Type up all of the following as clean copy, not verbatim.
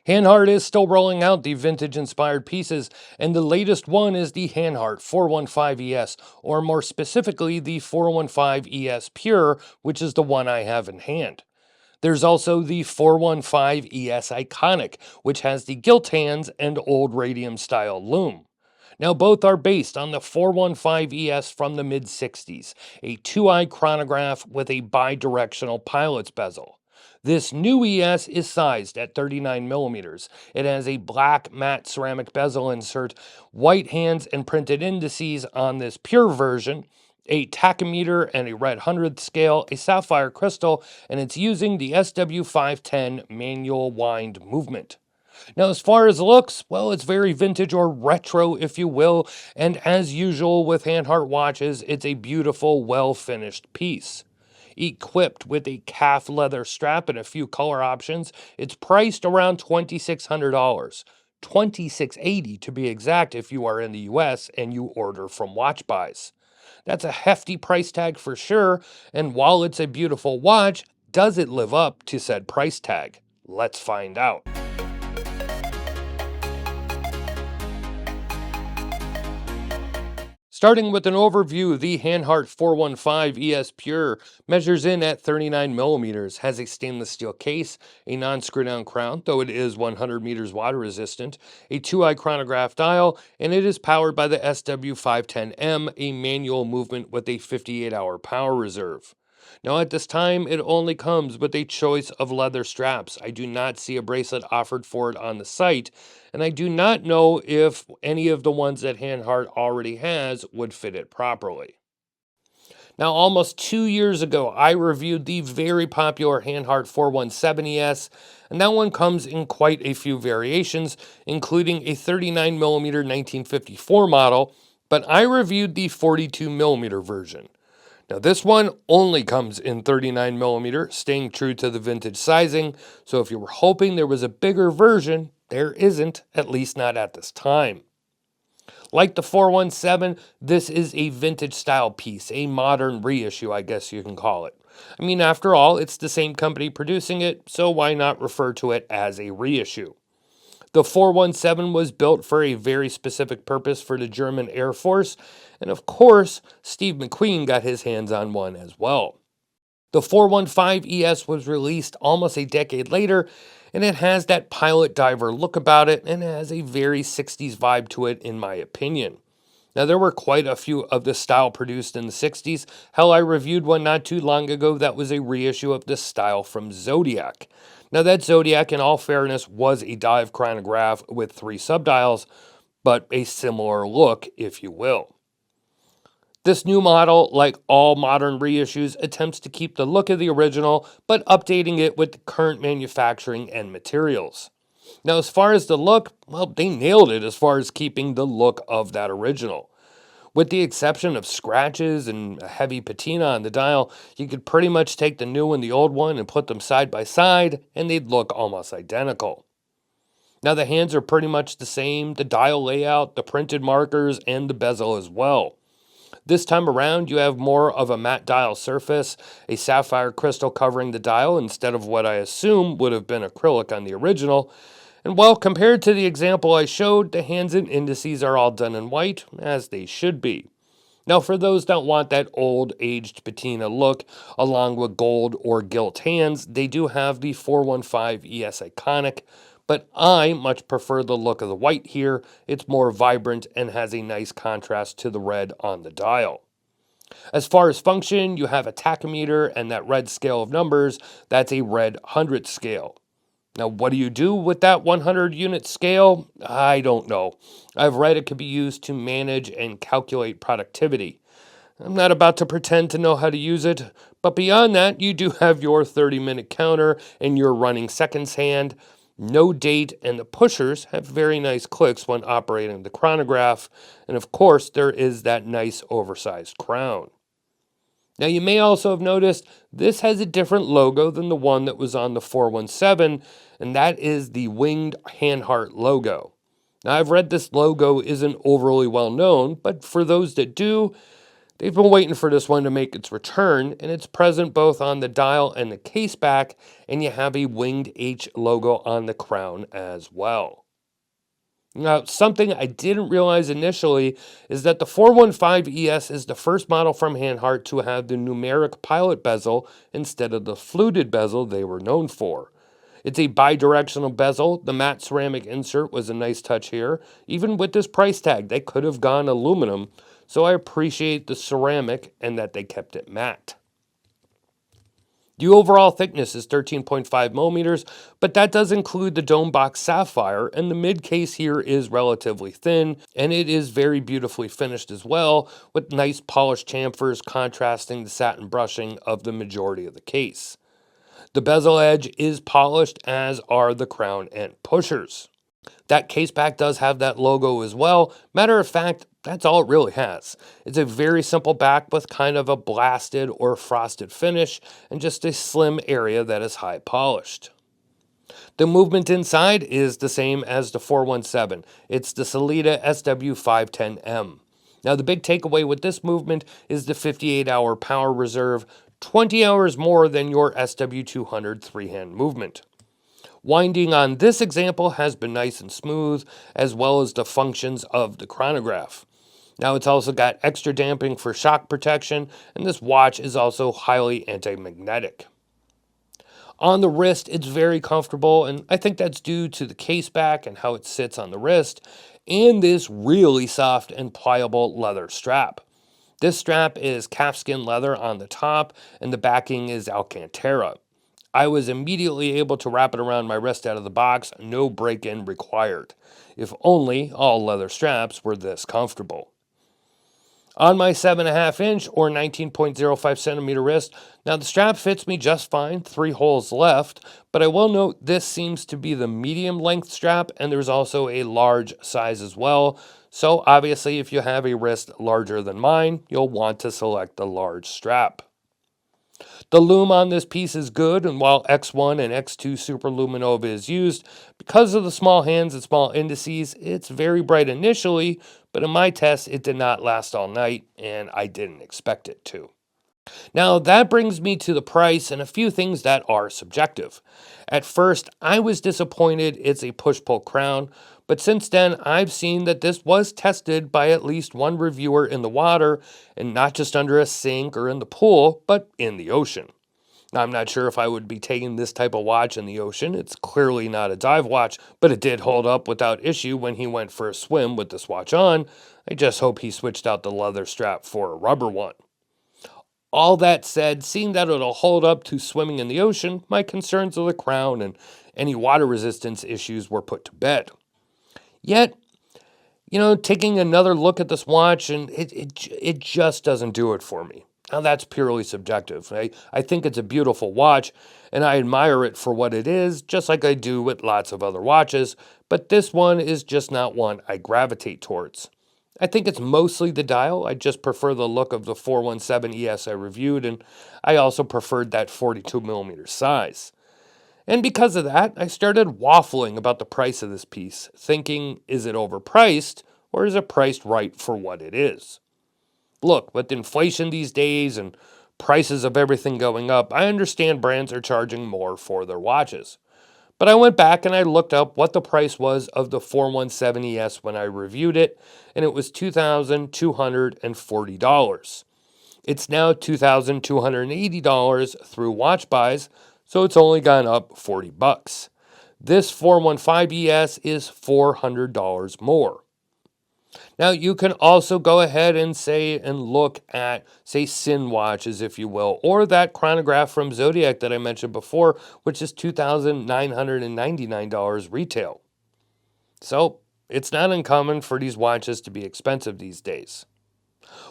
Hanhart is still rolling out the vintage-inspired pieces, and the latest one is the Hanhart 415ES, or more specifically, the 415ES Pure, which is the one I have in hand. There's also the 415ES Iconic, which has the gilt hands and old radium-style loom. Now, both are based on the 415ES from the mid-60s, a 2-eye chronograph with a bi-directional pilot's bezel. This new ES is sized at 39 millimeters. It has a black matte ceramic bezel insert, white hands and printed indices on this pure version, a tachymeter and a red hundredth scale, a sapphire crystal, and it's using the SW510 manual wind movement. Now, as far as looks, well, it's very vintage or retro, if you will, and as usual with Hanhart watches, it's a beautiful, well-finished piece. Equipped with a calf leather strap and a few color options, it's priced around $2,600. $2,680 to be exact if you are in the US and you order from Watch Buys. That's a hefty price tag for sure, and while it's a beautiful watch, does it live up to said price tag? Let's find out. Starting with an overview, the Hanhart 415 ES Pure measures in at 39 millimeters, has a stainless steel case, a non-screw-down crown, though it is 100 meters water resistant, a 2-eye chronograph dial, and it is powered by the SW510M, a manual movement with a 58-hour power reserve. Now, at this time, it only comes with a choice of leather straps. I do not see a bracelet offered for it on the site, and I do not know if any of the ones that Hanhart already has would fit it properly. Now, almost 2 years ago, I reviewed the very popular Hanhart 417ES, and that one comes in quite a few variations, including a 39 millimeter 1954 model, but I reviewed the 42 millimeter version. Now, this one only comes in 39 millimeter, staying true to the vintage sizing, so if you were hoping there was a bigger version, there isn't, at least not at this time. Like the 417, this is a vintage style piece, a modern reissue, I guess you can call it. I mean, after all, it's the same company producing it, so why not refer to it as a reissue? The 417 was built for a very specific purpose for the German Air Force, and of course, Steve McQueen got his hands on one as well. The 415ES was released almost a decade later, and it has that pilot diver look about it, and it has a very 60s vibe to it, in my opinion. Now, there were quite a few of this style produced in the 60s. Hell, I reviewed one not too long ago that was a reissue of this style from Zodiac. Now, that Zodiac, in all fairness, was a dive chronograph with 3 subdials, but a similar look, if you will. This new model, like all modern reissues, attempts to keep the look of the original, but updating it with the current manufacturing and materials. Now, as far as the look, well, they nailed it as far as keeping the look of that original. With the exception of scratches and a heavy patina on the dial, you could pretty much take the new and the old one and put them side by side, and they'd look almost identical. Now, the hands are pretty much the same, the dial layout, the printed markers, and the bezel as well. This time around, you have more of a matte dial surface, a sapphire crystal covering the dial instead of what I assume would have been acrylic on the original. And while compared to the example I showed, the hands and indices are all done in white, as they should be. Now, for those that want that old, aged patina look, along with gold or gilt hands, they do have the 415 ES Iconic, but I much prefer the look of the white here. It's more vibrant and has a nice contrast to the red on the dial. As far as function, you have a tachymeter and that red scale of numbers. That's a red hundredth scale. Now, what do you do with that 100 unit scale? I don't know. I've read it could be used to manage and calculate productivity. I'm not about to pretend to know how to use it, but beyond that, you do have your 30-minute counter and your running seconds hand. No date, and the pushers have very nice clicks when operating the chronograph, and of course there is that nice oversized crown. Now, you may also have noticed this has a different logo than the one that was on the 417, and that is the winged Hanhart logo. Now, I've read this logo isn't overly well known, but for those that do, They've been waiting for this one to make its return, and it's present both on the dial and the case back, and you have a winged H logo on the crown as well. Now, something I didn't realize initially is that the 415 ES is the first model from Hanhart to have the numeric pilot bezel instead of the fluted bezel they were known for. It's a bi-directional bezel. The matte ceramic insert was a nice touch here. Even with this price tag, they could have gone aluminum, so I appreciate the ceramic and that they kept it matte. The overall thickness is 13.5 millimeters, but that does include the dome box sapphire, and the mid case here is relatively thin, and it is very beautifully finished as well, with nice polished chamfers contrasting the satin brushing of the majority of the case. The bezel edge is polished, as are the crown and pushers. That case back does have that logo as well. Matter of fact, that's all it really has. It's a very simple back with kind of a blasted or frosted finish and just a slim area that is high polished. The movement inside is the same as the 417. It's the Sellita SW510M. Now, the big takeaway with this movement is the 58-hour power reserve, 20 hours more than your SW200 three-hand movement. Winding on this example has been nice and smooth, as well as the functions of the chronograph. Now, it's also got extra damping for shock protection, and this watch is also highly anti-magnetic. On the wrist, it's very comfortable, and I think that's due to the case back and how it sits on the wrist, and this really soft and pliable leather strap. This strap is calfskin leather on the top, and the backing is Alcantara. I was immediately able to wrap it around my wrist out of the box, no break-in required. If only all leather straps were this comfortable. On my 7.5 inch or 19.05 centimeter wrist, now the strap fits me just fine, 3 holes left, but I will note this seems to be the medium length strap, and there's also a large size as well. So obviously if you have a wrist larger than mine, you'll want to select the large strap. The lume on this piece is good, and while X1 and X2 Super Luminova is used, because of the small hands and small indices, it's very bright initially, but in my test it did not last all night, and I didn't expect it to. Now that brings me to the price and a few things that are subjective. At first, I was disappointed it's a push-pull crown, but since then I've seen that this was tested by at least one reviewer in the water, and not just under a sink or in the pool, but in the ocean. Now, I'm not sure if I would be taking this type of watch in the ocean. It's clearly not a dive watch, but it did hold up without issue when he went for a swim with this watch on. I just hope he switched out the leather strap for a rubber one. All that said, seeing that it'll hold up to swimming in the ocean, my concerns of the crown and any water resistance issues were put to bed. Yet, taking another look at this watch, and it just doesn't do it for me. Now, that's purely subjective. I think it's a beautiful watch, and I admire it for what it is, just like I do with lots of other watches, but this one is just not one I gravitate towards. I think it's mostly the dial. I just prefer the look of the 417 ES I reviewed, and I also preferred that 42mm size. And because of that, I started waffling about the price of this piece, thinking, is it overpriced, or is it priced right for what it is? Look, with inflation these days and prices of everything going up, I understand brands are charging more for their watches. But I went back and I looked up what the price was of the 417 ES when I reviewed it, and it was $2,240. It's now $2,280 through watch buys, so it's only gone up $40. This 415 ES is $400 more. Now, you can also go ahead and look at, Sin watches, if you will, or that chronograph from Zodiac that I mentioned before, which is $2,999 retail. So, it's not uncommon for these watches to be expensive these days.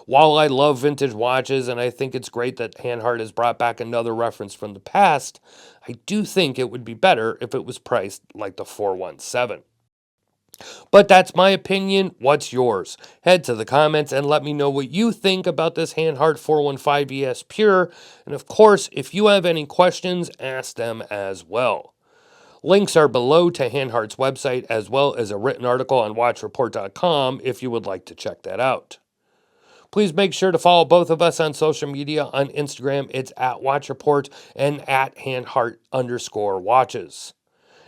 While I love vintage watches, and I think it's great that Hanhart has brought back another reference from the past, I do think it would be better if it was priced like the 417. But that's my opinion. What's yours? Head to the comments and let me know what you think about this Hanhart 415 ES Pure. And of course, if you have any questions, ask them as well. Links are below to Hanhart's website, as well as a written article on watchreport.com if you would like to check that out. Please make sure to follow both of us on social media. On Instagram, it's at Watch Report and at Hanhart_watches.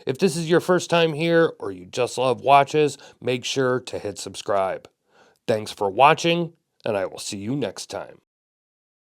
If this is your first time here or you just love watches, make sure to hit subscribe. Thanks for watching, and I will see you next time.